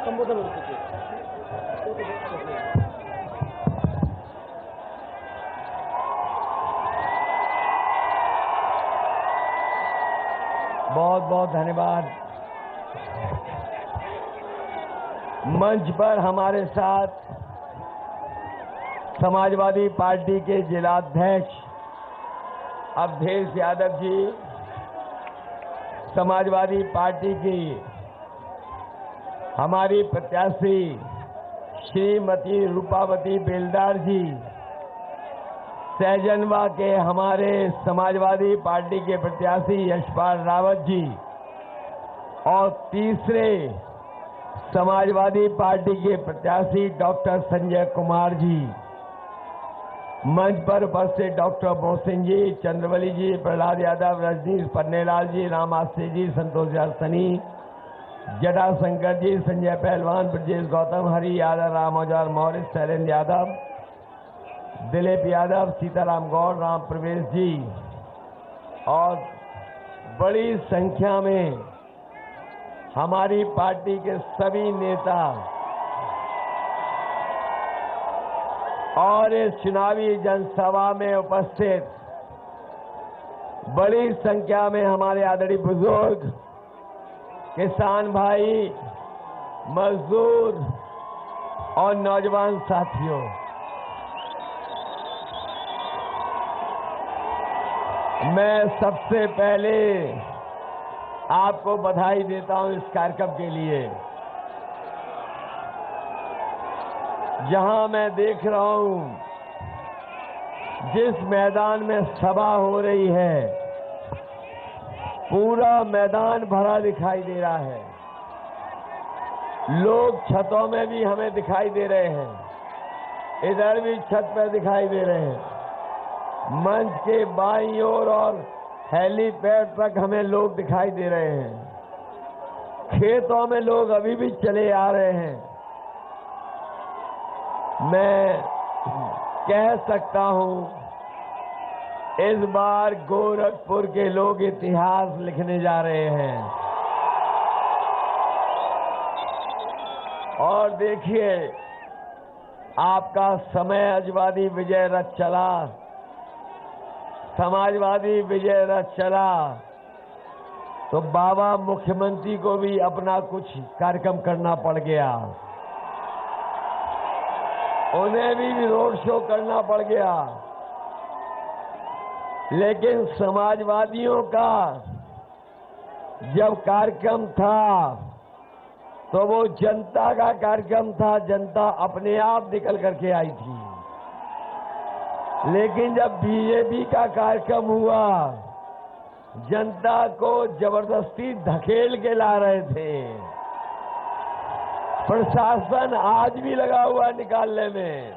संबोधन हो चुके। बहुत बहुत धन्यवाद। मंच पर हमारे साथ समाजवादी पार्टी के जिलाध्यक्ष अवधेश यादव जी, समाजवादी पार्टी की हमारी प्रत्याशी श्रीमती रूपावती बेलदार जी, सहजनवा के हमारे समाजवादी पार्टी के प्रत्याशी यशपाल रावत जी और तीसरे समाजवादी पार्टी के प्रत्याशी डॉक्टर संजय कुमार जी, मंच पर उपस्थित डॉक्टर मोहसिन जी, चंद्रवली जी, प्रहलाद यादव, रजनीश पन्नेलाल जी, राम आस्ते जी, संतोष सनी, जटा शंकर जी, संजय पहलवान, ब्रजेश गौतम, हरि यादव, राम औजार मौर्य, शैलेंद्र यादव, दिलीप यादव, सीताराम गौड़, राम प्रवेश जी और बड़ी संख्या में हमारी पार्टी के सभी नेता और इस चुनावी जनसभा में उपस्थित बड़ी संख्या में हमारे आदरणीय बुजुर्ग, किसान भाई, मजदूर और नौजवान साथियों, मैं सबसे पहले आपको बधाई देता हूं इस कार्यक्रम के लिए। जहां मैं देख रहा हूं जिस मैदान में सभा हो रही है, पूरा मैदान भरा दिखाई दे रहा है। लोग छतों में भी हमें दिखाई दे रहे हैं, इधर भी छत पर दिखाई दे रहे हैं। मंच के बाईं ओर और हेलीपैड तक हमें लोग दिखाई दे रहे हैं। खेतों में लोग अभी भी चले आ रहे हैं। मैं कह सकता हूं इस बार गोरखपुर के लोग इतिहास लिखने जा रहे हैं। और देखिए, आपका समाजवादी विजय रथ चला, समाजवादी विजय रथ चला, तो बाबा मुख्यमंत्री को भी अपना कुछ कार्यक्रम करना पड़ गया, उन्हें भी रोड शो करना पड़ गया। लेकिन समाजवादियों का जब कार्यक्रम था तो वो जनता का कार्यक्रम था, जनता अपने आप निकल करके आई थी। लेकिन जब बीजेपी का कार्यक्रम हुआ, जनता को जबरदस्ती धकेल के ला रहे थे। प्रशासन आज भी लगा हुआ निकालने में।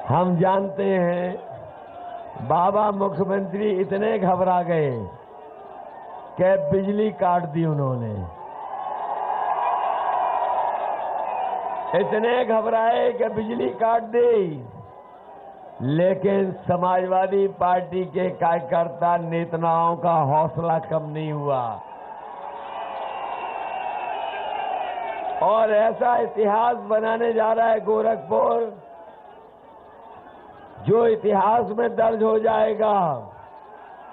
हम जानते हैं बाबा मुख्यमंत्री इतने घबरा गए कि बिजली काट दी उन्होंने। इतने घबराए कि बिजली काट दी। लेकिन समाजवादी पार्टी के कार्यकर्ता नेताओं का हौसला कम नहीं हुआ और ऐसा इतिहास बनाने जा रहा है गोरखपुर, जो इतिहास में दर्ज हो जाएगा।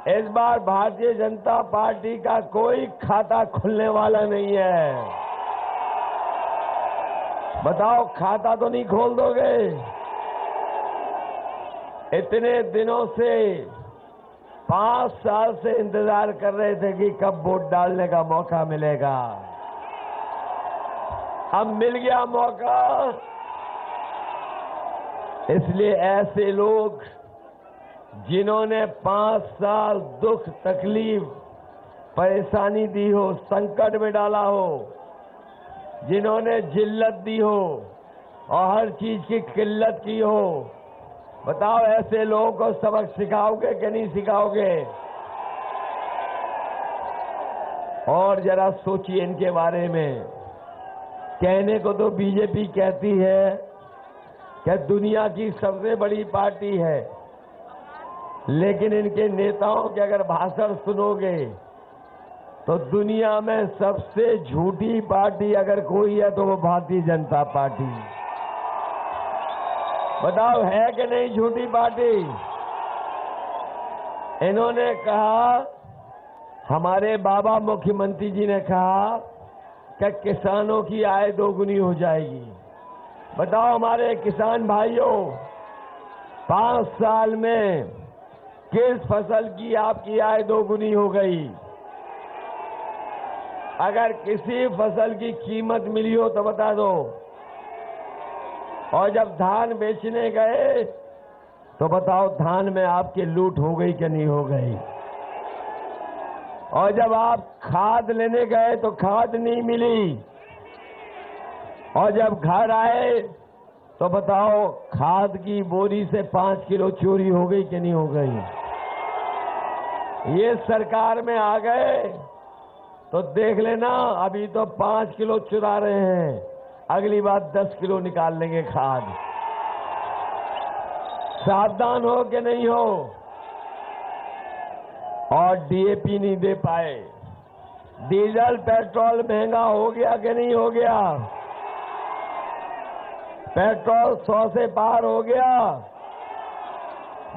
इस बार भारतीय जनता पार्टी का कोई खाता खुलने वाला नहीं है। बताओ, खाता तो नहीं खोल दोगे? इतने दिनों से 5 साल से इंतजार कर रहे थे कि कब वोट डालने का मौका मिलेगा। अब मिल गया मौका। इसलिए ऐसे लोग जिन्होंने 5 साल दुख, तकलीफ, परेशानी दी हो, संकट में डाला हो, जिन्होंने जिल्लत दी हो और हर चीज की किल्लत की हो, बताओ ऐसे लोगों को सबक सिखाओगे कि नहीं सिखाओगे? और जरा सोचिए इनके बारे में। कहने को तो बीजेपी कहती है कि दुनिया की सबसे बड़ी पार्टी है, लेकिन इनके नेताओं के अगर भाषण सुनोगे तो दुनिया में सबसे झूठी पार्टी अगर कोई है तो वो भारतीय जनता पार्टी। बताओ है कि नहीं झूठी पार्टी? इन्होंने कहा, हमारे बाबा मुख्यमंत्री जी ने कहा कि किसानों की आय दोगुनी हो जाएगी। बताओ हमारे किसान भाइयों, 5 साल में किस फसल की आपकी आय दोगुनी हो गई? अगर किसी फसल की कीमत मिली हो तो बता दो। और जब धान बेचने गए तो बताओ धान में आपकी लूट हो गई कि नहीं हो गई? और जब आप खाद लेने गए तो खाद नहीं मिली। और जब घर आए तो बताओ खाद की बोरी से 5 किलो चोरी हो गई कि नहीं हो गई? ये सरकार में आ गए तो देख लेना, अभी तो 5 किलो चुरा रहे हैं, अगली बार 10 किलो निकाल लेंगे खाद। सावधान हो कि नहीं हो? और डीएपी नहीं दे पाए। डीजल पेट्रोल महंगा हो गया कि नहीं हो गया? पेट्रोल 100 से पार हो गया।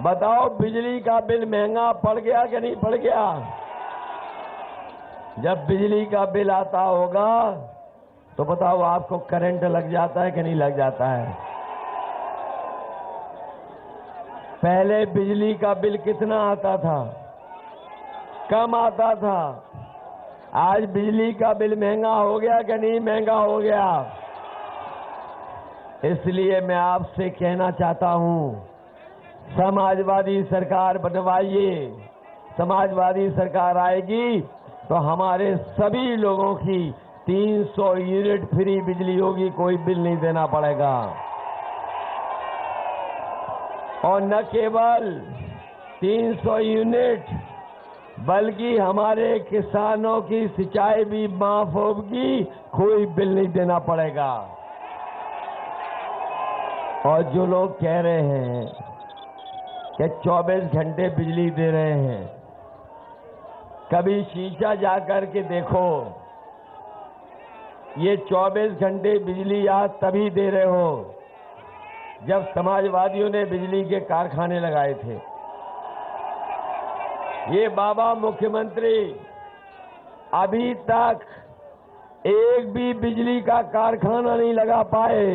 बताओ बिजली का बिल महंगा पड़ गया कि नहीं पड़ गया? जब बिजली का बिल आता होगा तो बताओ आपको करंट लग जाता है कि नहीं लग जाता है? पहले बिजली का बिल कितना आता था? कम आता था। आज बिजली का बिल महंगा हो गया कि नहीं महंगा हो गया? इसलिए मैं आपसे कहना चाहता हूं, समाजवादी सरकार बनवाइए। समाजवादी सरकार आएगी तो हमारे सभी लोगों की 300 यूनिट फ्री बिजली होगी, कोई बिल नहीं देना पड़ेगा। और न केवल 300 यूनिट बल्कि हमारे किसानों की सिंचाई भी माफ होगी, कोई बिल नहीं देना पड़ेगा। और जो लोग कह रहे हैं कि 24 घंटे बिजली दे रहे हैं, कभी शीशा जाकर के देखो। ये 24 घंटे बिजली आज तभी दे रहे हो जब समाजवादियों ने बिजली के कारखाने लगाए थे। ये बाबा मुख्यमंत्री अभी तक एक भी बिजली का कारखाना नहीं लगा पाए।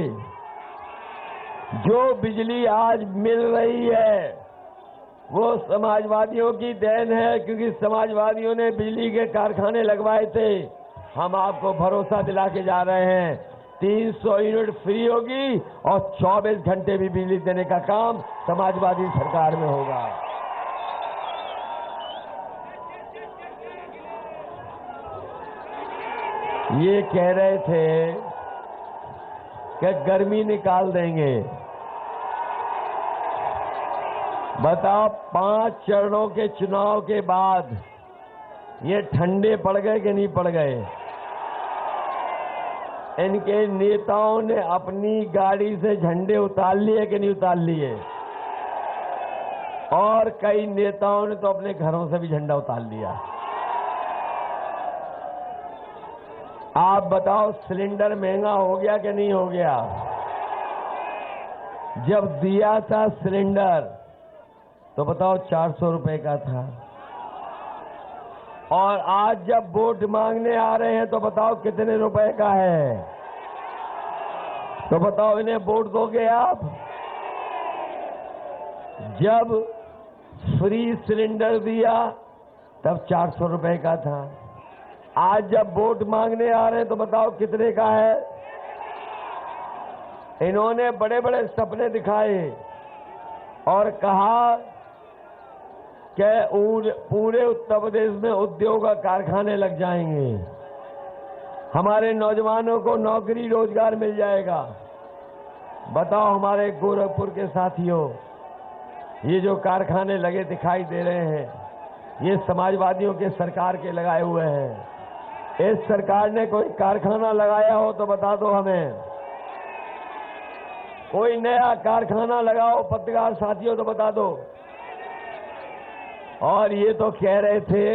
जो बिजली आज मिल रही है वो समाजवादियों की देन है, क्योंकि समाजवादियों ने बिजली के कारखाने लगवाए थे। हम आपको भरोसा दिला के जा रहे हैं 300 यूनिट फ्री होगी और 24 घंटे भी बिजली देने का काम समाजवादी सरकार में होगा। ये कह रहे थे कि गर्मी निकाल देंगे। बताओ 5 चरणों के चुनाव के बाद ये ठंडे पड़ गए कि नहीं पड़ गए? इनके नेताओं ने अपनी गाड़ी से झंडे उतार लिए कि नहीं उतार लिए? और कई नेताओं ने तो अपने घरों से भी झंडा उतार लिया। आप बताओ सिलेंडर महंगा हो गया कि नहीं हो गया? जब दिया था सिलेंडर तो बताओ 400 रुपए का था, और आज जब वोट मांगने आ रहे हैं तो बताओ कितने रुपए का है? तो बताओ इन्हें वोट दोगे आप? जब फ्री सिलेंडर दिया तब 400 रुपए का था, आज जब वोट मांगने आ रहे हैं तो बताओ कितने का है? इन्होंने बड़े बड़े सपने दिखाए और कहा कि पूरे उत्तर प्रदेश में उद्योग और कारखाने लग जाएंगे, हमारे नौजवानों को नौकरी रोजगार मिल जाएगा। बताओ हमारे गोरखपुर के साथियों, ये जो कारखाने लगे दिखाई दे रहे हैं, ये समाजवादियों के सरकार के लगाए हुए हैं। इस सरकार ने कोई कारखाना लगाया हो तो बता दो हमें। कोई नया कारखाना लगाओ पत्रकार साथियों तो बता दो। और ये तो कह रहे थे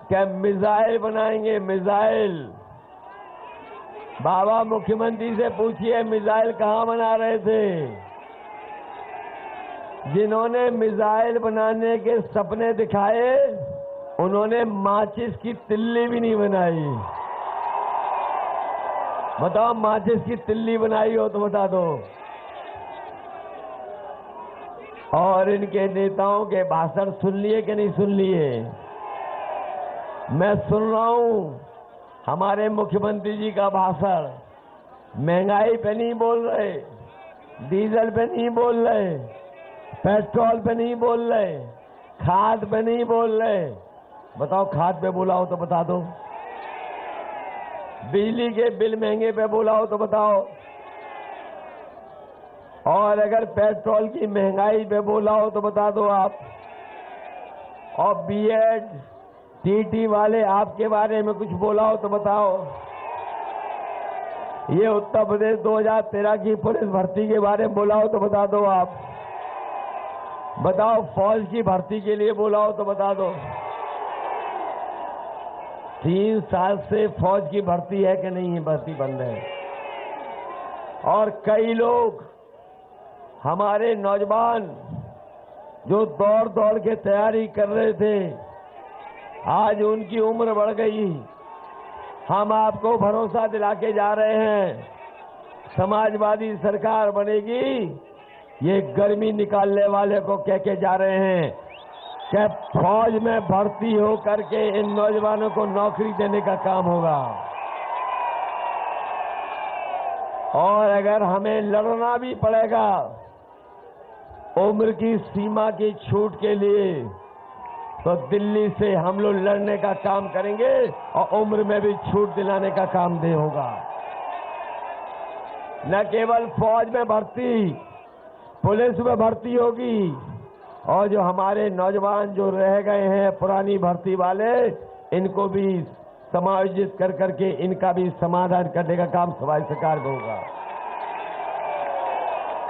क्या मिसाइल बनाएंगे, मिसाइल। बाबा मुख्यमंत्री से पूछिए मिसाइल कहां बना रहे थे। जिन्होंने मिसाइल बनाने के सपने दिखाए उन्होंने माचिस की तिल्ली भी नहीं बनाई। बताओ, माचिस की तिल्ली बनाई हो तो बता दो। और इनके नेताओं के भाषण सुन लिए कि नहीं सुन लिए? मैं सुन रहा हूं हमारे मुख्यमंत्री जी का भाषण। महंगाई पे नहीं बोल रहे, डीजल पे नहीं बोल रहे, पेट्रोल पे नहीं बोल रहे, खाद पे नहीं बोल रहे। बताओ, खाद पे बोला हो तो बता दो। बिजली के बिल महंगे पे बोला हो तो बताओ। और अगर पेट्रोल की महंगाई पे बोला हो तो बता दो आप। और बीएड टीटी वाले आपके बारे में कुछ बोला हो तो बताओ। ये उत्तर प्रदेश 2013 की पुलिस भर्ती के बारे में बोला हो तो बता दो आप। बताओ, फौज की भर्ती के लिए बोला हो तो बता दो। 3 साल से फौज की भर्ती है कि नहीं है? भर्ती बंद है। और कई लोग हमारे नौजवान जो दौड़ दौड़ के तैयारी कर रहे थे, आज उनकी उम्र बढ़ गई। हम आपको भरोसा दिला के जा रहे हैं, समाजवादी सरकार बनेगी। ये गर्मी निकालने वाले को कह के जा रहे हैं कि फौज में भर्ती हो करके इन नौजवानों को नौकरी देने का काम होगा। और अगर हमें लड़ना भी पड़ेगा उम्र की सीमा की छूट के लिए, तो दिल्ली से हम लोग लड़ने का काम करेंगे और उम्र में भी छूट दिलाने का काम दे होगा। न केवल फौज में भर्ती, पुलिस में भर्ती होगी। और जो हमारे नौजवान जो रह गए हैं पुरानी भर्ती वाले, इनको भी समायोजित कर करके इनका भी समाधान करने का काम समाज सरकार में होगा।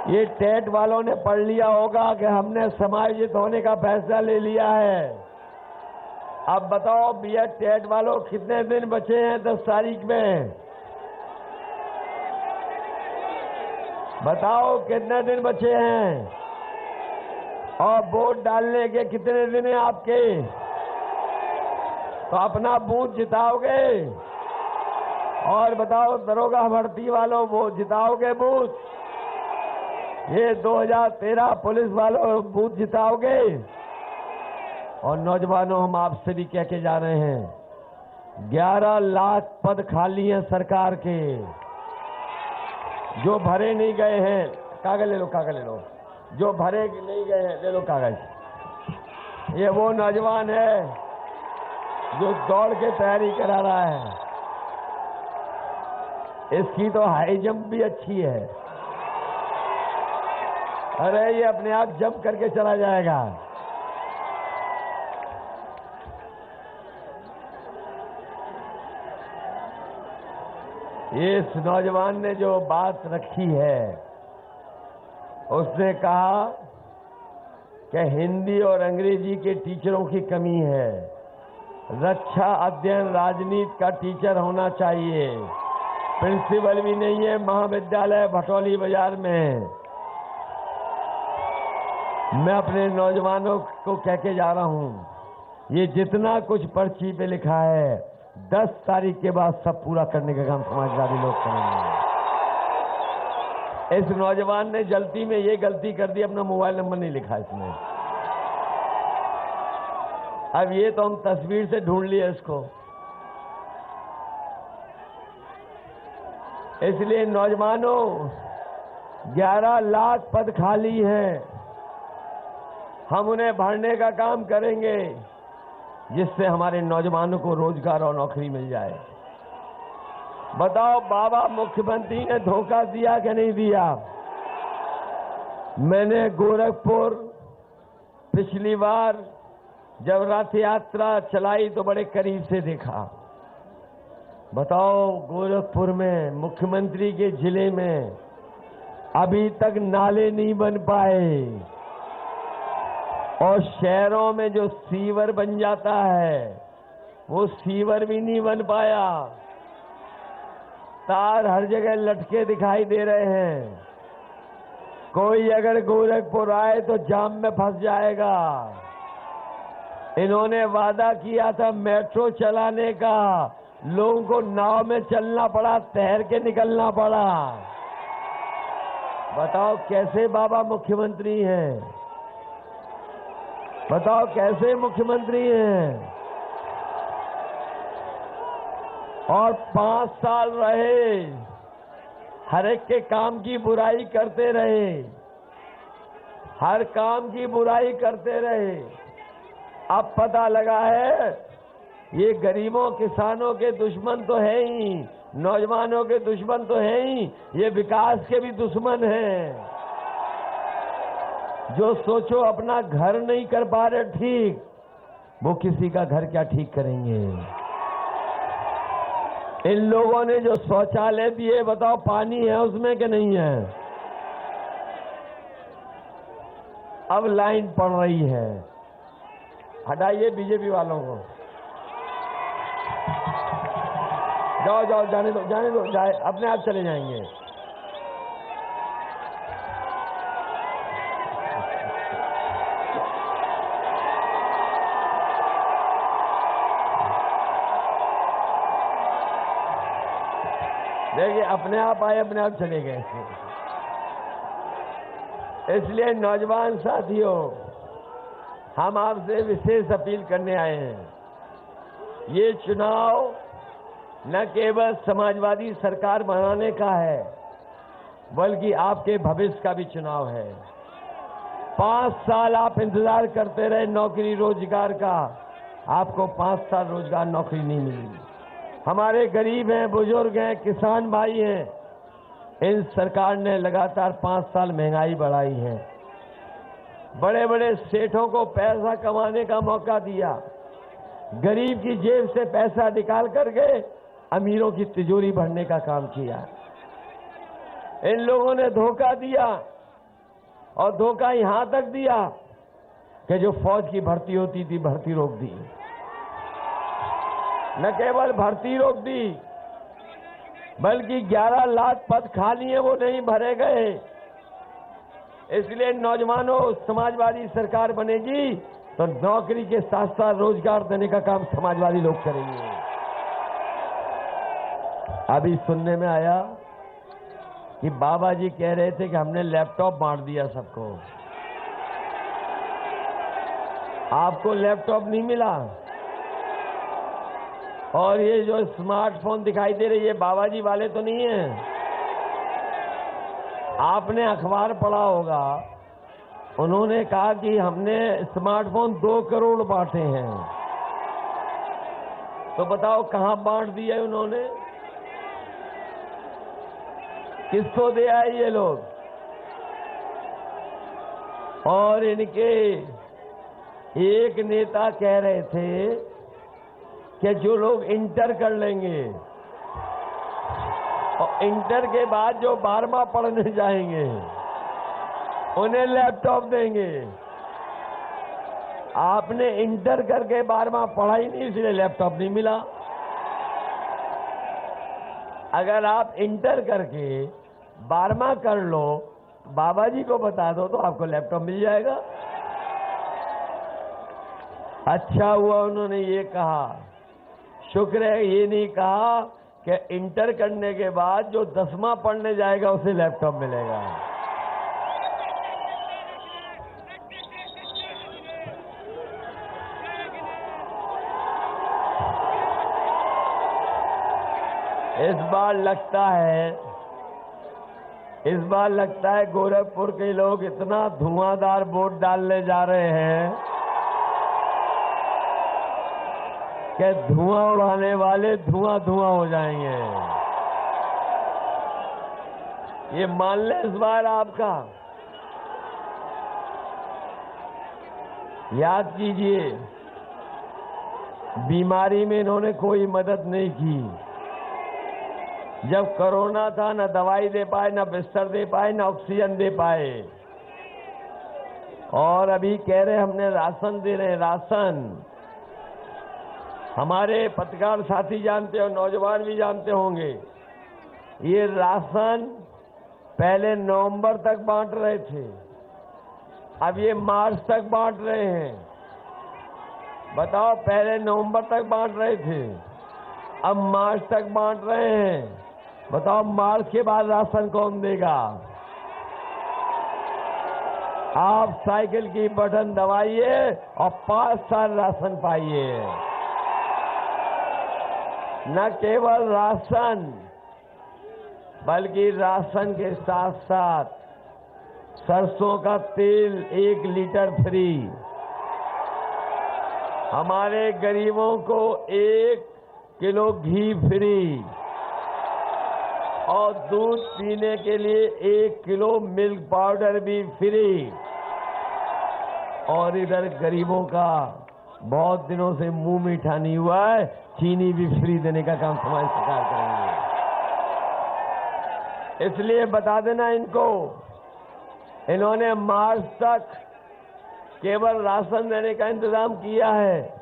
ये टेट वालों ने पढ़ लिया होगा कि हमने समायोजित होने का फैसला ले लिया है। अब बताओ बीएड टेट वालों, कितने दिन बचे हैं 10 तारीख में? बताओ कितने दिन बचे हैं? और वोट डालने के कितने दिन हैं आपके? तो अपना बूथ जिताओगे? और बताओ दरोगा भर्ती वालों, वो जिताओगे बूथ? ये 2013 पुलिस वालों बूथ जिताओगे? और नौजवानों, हम आपसे भी कह के जा रहे हैं, 11 लाख पद खाली हैं सरकार के, जो भरे नहीं गए हैं। कागज ले लो, कागज ले लो। जो भरे नहीं गए हैं ले लो कागज। ये वो नौजवान है जो दौड़ के तैयारी करा रहा है। इसकी तो हाई जंप भी अच्छी है। अरे ये अपने आप जंप करके चला जाएगा। इस नौजवान ने जो बात रखी है, उसने कहा कि हिंदी और अंग्रेजी के टीचरों की कमी है, रक्षा अध्ययन राजनीति का टीचर होना चाहिए, प्रिंसिपल भी नहीं है महाविद्यालय भटौली बाजार में। मैं अपने नौजवानों को कह के जा रहा हूं, ये जितना कुछ पर्ची पे लिखा है 10 तारीख के बाद सब पूरा करने का काम समाजवादी लोग करेंगे। इस नौजवान ने जल्दी में ये गलती कर दी, अपना मोबाइल नंबर नहीं लिखा इसमें। अब ये तो हम तस्वीर से ढूंढ लिए इसको। इसलिए नौजवानों, 11 लाख पद खाली हैं, हम उन्हें भरने का काम करेंगे जिससे हमारे नौजवानों को रोजगार और नौकरी मिल जाए। बताओ बाबा मुख्यमंत्री ने धोखा दिया कि नहीं दिया? मैंने गोरखपुर पिछली बार जब रथ यात्रा चलाई तो बड़े करीब से देखा। बताओ गोरखपुर में मुख्यमंत्री के जिले में अभी तक नाले नहीं बन पाए, और शहरों में जो सीवर बन जाता है वो सीवर भी नहीं बन पाया। तार हर जगह लटके दिखाई दे रहे हैं। कोई अगर गोरखपुर आए तो जाम में फंस जाएगा। इन्होंने वादा किया था मेट्रो चलाने का, लोगों को नाव में चलना पड़ा, तैर के निकलना पड़ा। बताओ कैसे बाबा मुख्यमंत्री हैं? बताओ कैसे मुख्यमंत्री हैं? और 5 साल रहे, हर एक के काम की बुराई करते रहे, हर काम की बुराई करते रहे। अब पता लगा है ये गरीबों किसानों के दुश्मन तो है ही, नौजवानों के दुश्मन तो है ही, ये विकास के भी दुश्मन हैं। जो सोचो अपना घर नहीं कर पा रहे ठीक, वो किसी का घर क्या ठीक करेंगे? इन लोगों ने जो शौचालय दिए, बताओ पानी है उसमें कि नहीं है? अब लाइन पड़ रही है। हटाइए बीजेपी वालों को। जाओ जाओ, जाने दो, जाने दो, जाए अपने आप चले जाएंगे। देखिए अपने आप आए, अपने आप चले गए। इसलिए नौजवान साथियों, हम आपसे विशेष अपील करने आए हैं। ये चुनाव न केवल समाजवादी सरकार बनाने का है, बल्कि आपके भविष्य का भी चुनाव है। 5 साल आप इंतजार करते रहे नौकरी रोजगार का, आपको 5 साल रोजगार नौकरी नहीं मिली। हमारे गरीब हैं, बुजुर्ग हैं, किसान भाई हैं, इन सरकार ने लगातार 5 साल महंगाई बढ़ाई है। बड़े बड़े सेठों को पैसा कमाने का मौका दिया, गरीब की जेब से पैसा निकाल करके अमीरों की तिजोरी भरने का काम किया। इन लोगों ने धोखा दिया, और धोखा यहां तक दिया कि जो फौज की भर्ती होती थी, भर्ती रोक दी। न केवल भर्ती रोक दी, बल्कि 11 लाख पद खाली हैं, वो नहीं भरे गए। इसलिए नौजवानों, समाजवादी सरकार बनेगी तो नौकरी के साथ साथ रोजगार देने का काम समाजवादी लोग करेंगे। अभी सुनने में आया कि बाबा जी कह रहे थे कि हमने लैपटॉप बांट दिया सबको। आपको लैपटॉप नहीं मिला, और ये जो स्मार्टफोन दिखाई दे रही है, बाबा जी वाले तो नहीं है। आपने अखबार पढ़ा होगा, उन्होंने कहा कि हमने स्मार्टफोन 2 करोड़ बांटे हैं। तो बताओ कहां बांट दिए उन्होंने? किसको दे आए ये लोग? और इनके एक नेता कह रहे थे कि जो लोग इंटर कर लेंगे और इंटर के बाद जो 12वां पढ़ने जाएंगे, उन्हें लैपटॉप देंगे। आपने इंटर करके 12वां पढ़ा ही नहीं, इसलिए लैपटॉप नहीं मिला। अगर आप इंटर करके 12वां कर लो, बाबा जी को बता दो तो आपको लैपटॉप मिल जाएगा। अच्छा हुआ उन्होंने ये कहा, शुक्र है ये नहीं कहा कि इंटर करने के बाद जो 10वां पढ़ने जाएगा उसे लैपटॉप मिलेगा। इस बार लगता है गोरखपुर के लोग इतना धुआंधार वोट डालने जा रहे हैं कि धुआं उड़ाने वाले धुआं धुआं हो जाएंगे। ये मान लें इस बार आपका। याद कीजिए, बीमारी में इन्होंने कोई मदद नहीं की। जब कोरोना था, न दवाई दे पाए, न बिस्तर दे पाए, न ऑक्सीजन दे पाए। और अभी कह रहे हमने राशन दे रहे हैं, राशन। हमारे पत्रकार साथी जानते हो, नौजवान भी जानते होंगे, ये राशन पहले नवंबर तक बांट रहे थे, अब ये मार्च तक बांट रहे हैं। बताओ, पहले नवंबर तक बांट रहे थे, अब मार्च तक बांट रहे हैं। बताओ, मार्च के बाद राशन कौन देगा? आप साइकिल की बटन दबाइए और 5 साल राशन पाइए। न केवल राशन, बल्कि राशन के साथ साथ सरसों का तेल 1 लीटर फ्री। हमारे गरीबों को 1 किलो घी फ्री और दूध पीने के लिए 1 किलो मिल्क पाउडर भी फ्री। और इधर गरीबों का बहुत दिनों से मुंह मीठा नहीं हुआ है, चीनी भी फ्री देने का काम समाज सरकार करेंगे। इसलिए बता देना इनको, इन्होंने मार्च तक केवल राशन देने का इंतजाम किया है।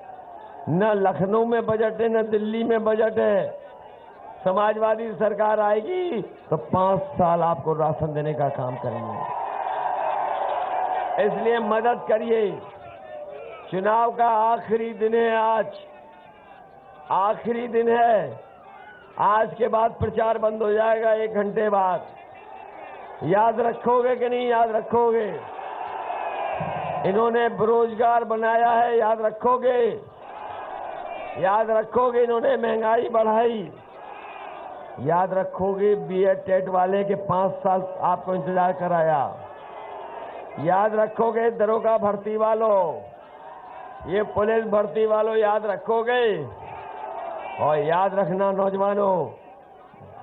न लखनऊ में बजट है, न दिल्ली में बजट है। समाजवादी सरकार आएगी तो 5 साल आपको राशन देने का काम करेंगे। इसलिए मदद करिए। चुनाव का आखिरी दिन है आज, आखिरी दिन है। आज के बाद प्रचार बंद हो जाएगा 1 घंटे बाद। याद रखोगे कि नहीं याद रखोगे? इन्होंने बेरोजगार बनाया है, याद रखोगे? याद रखोगे इन्होंने महंगाई बढ़ाई? याद रखोगे बीएड टेट वाले के 5 साल आपको इंतजार कराया? याद रखोगे दरोगा भर्ती वालों, ये पुलिस भर्ती वालों, याद रखोगे? और याद रखना नौजवानों,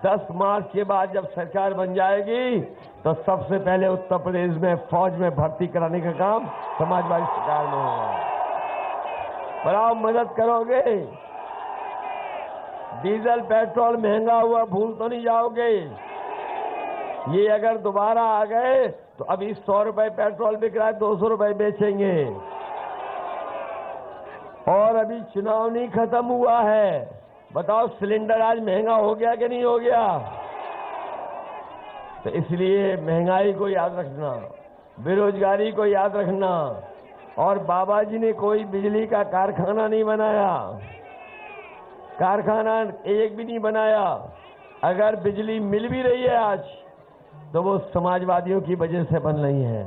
10 मार्च के बाद जब सरकार बन जाएगी तो सबसे पहले उत्तर प्रदेश में फौज में भर्ती कराने का काम समाजवादी सरकार में होगा। बढ़ाओ, मदद करोगे? डीजल पेट्रोल महंगा हुआ भूल तो नहीं जाओगे? ये अगर दोबारा आ गए तो अभी 100 रुपए पेट्रोल बिक रहा है, 200 रुपए बेचेंगे। और अभी चुनाव नहीं खत्म हुआ है, बताओ सिलेंडर आज महंगा हो गया कि नहीं हो गया? तो इसलिए महंगाई को याद रखना, बेरोजगारी को याद रखना। और बाबा जी ने कोई बिजली का कारखाना नहीं बनाया, कारखाना एक भी नहीं बनाया। अगर बिजली मिल भी रही है आज तो वो समाजवादियों की वजह से बन रही है।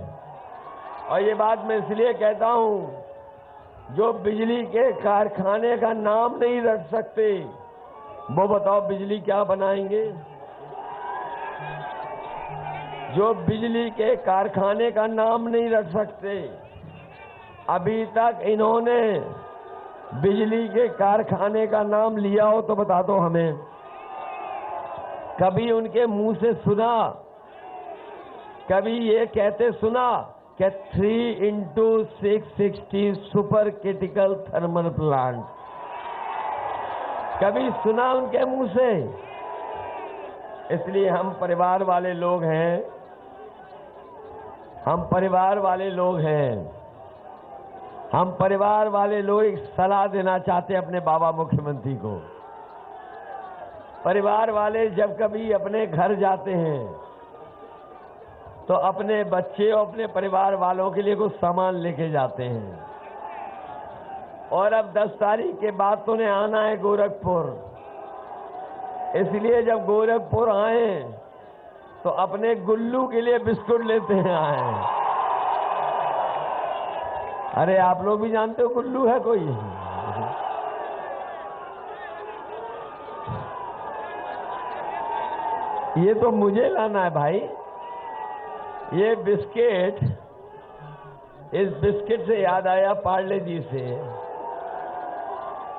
और ये बात मैं इसलिए कहता हूं, जो बिजली के कारखाने का नाम नहीं रख सकते वो बताओ बिजली क्या बनाएंगे? जो बिजली के कारखाने का नाम नहीं रख सकते, अभी तक इन्होंने बिजली के कारखाने का नाम लिया हो तो बता दो हमें। कभी उनके मुंह से सुना, कभी ये कहते सुना कि 3x660 super critical thermal plant? कभी सुना उनके मुंह से? इसलिए हम परिवार वाले लोग हैं, हम परिवार वाले लोग हैं, हम परिवार वाले लोग एक सलाह देना चाहते हैं अपने बाबा मुख्यमंत्री को। परिवार वाले जब कभी अपने घर जाते हैं तो अपने बच्चे और अपने परिवार वालों के लिए कुछ सामान लेके जाते हैं। और अब 10 तारीख के बाद तो उन्हें आना है गोरखपुर, इसलिए जब गोरखपुर आए तो अपने गुल्लू के लिए बिस्कुट लेते हैं आए। अरे आप लोग भी जानते हो गुल्लू है कोई? ये तो मुझे लाना है भाई। ये बिस्किट, इस बिस्किट से याद आया पार्ले जी से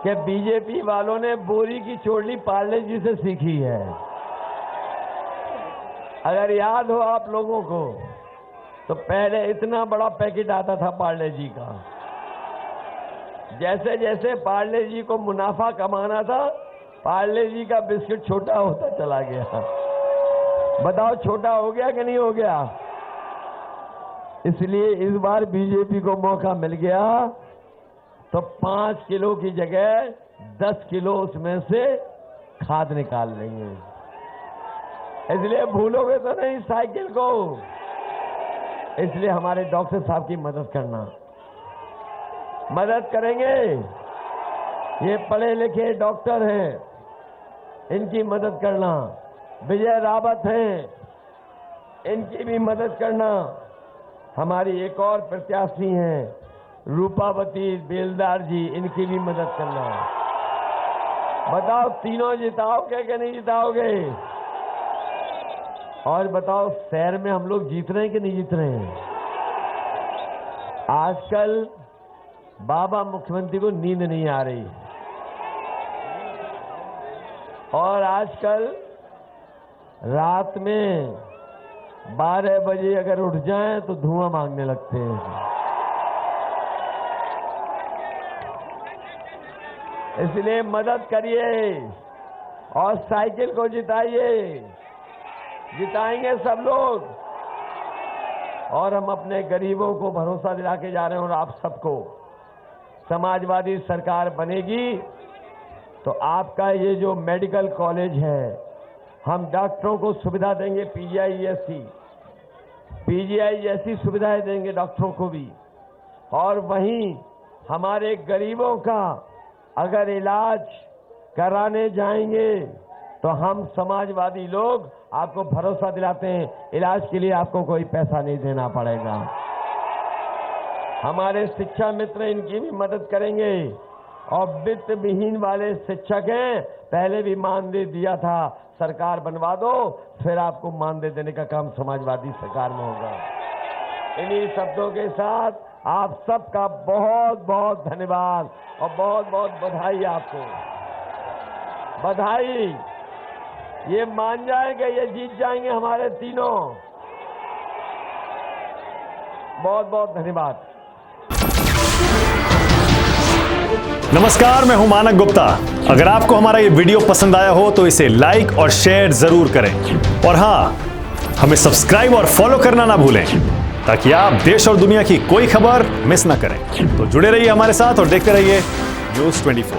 कि बीजेपी वालों ने बोरी की चोली पार्ले जी से सीखी है। अगर याद हो आप लोगों को तो पहले इतना बड़ा पैकेट आता था पार्ले जी का। जैसे जैसे पार्ले जी को मुनाफा कमाना था, पार्ले जी का बिस्किट छोटा होता चला गया। बताओ छोटा हो गया कि नहीं हो गया? इसलिए इस बार बीजेपी को मौका मिल गया तो 5 किलो की जगह 10 किलो उसमें से खाद निकाल लेंगे। इसलिए भूलोगे तो नहीं साइकिल को। इसलिए हमारे डॉक्टर साहब की मदद करना, मदद करेंगे। ये पढ़े लिखे डॉक्टर हैं, इनकी मदद करना। विजय रावत हैं, इनकी भी मदद करना। हमारी एक और प्रत्याशी हैं रूपावती बेलदार जी, इनकी भी मदद करना। बताओ तीनों जिताओगे कि नहीं जिताओगे? और बताओ शहर में हम लोग जीत रहे हैं कि नहीं जीत रहे हैं? आजकल बाबा मुख्यमंत्री को नींद नहीं आ रही, और आजकल रात में 12 बजे अगर उठ जाएं तो धुआं मांगने लगते हैं। इसलिए मदद करिए और साइकिल को जिताइए। जिताएंगे सब लोग, और हम अपने गरीबों को भरोसा दिला के जा रहे हैं। और आप सबको समाजवादी सरकार बनेगी तो आपका ये जो मेडिकल कॉलेज है, हम डॉक्टरों को सुविधा देंगे, पीजीआई जैसी सुविधाएं देंगे डॉक्टरों को भी। और वहीं हमारे गरीबों का अगर इलाज कराने जाएंगे तो हम समाजवादी लोग आपको भरोसा दिलाते हैं, इलाज के लिए आपको कोई पैसा नहीं देना पड़ेगा। हमारे शिक्षा मित्र इनकी भी मदद करेंगे। और वित्त विहीन वाले शिक्षक हैं, पहले भी मानदेय दिया था, सरकार बनवा दो, फिर आपको मानदेय देने का काम समाजवादी सरकार में होगा। इन्हीं शब्दों के साथ आप सबका बहुत बहुत धन्यवाद और बहुत बहुत बधाई। आपको बधाई। ये मान जाएंगे, ये जीत जाएंगे हमारे तीनों। बहुत बहुत धन्यवाद। नमस्कार, मैं हूं मानक गुप्ता। अगर आपको हमारा ये वीडियो पसंद आया हो तो इसे लाइक और शेयर जरूर करें, और हां, हमें सब्सक्राइब और फॉलो करना ना भूलें ताकि आप देश और दुनिया की कोई खबर मिस ना करें। तो जुड़े रहिए हमारे साथ और देखते रहिए न्यूज़ 24।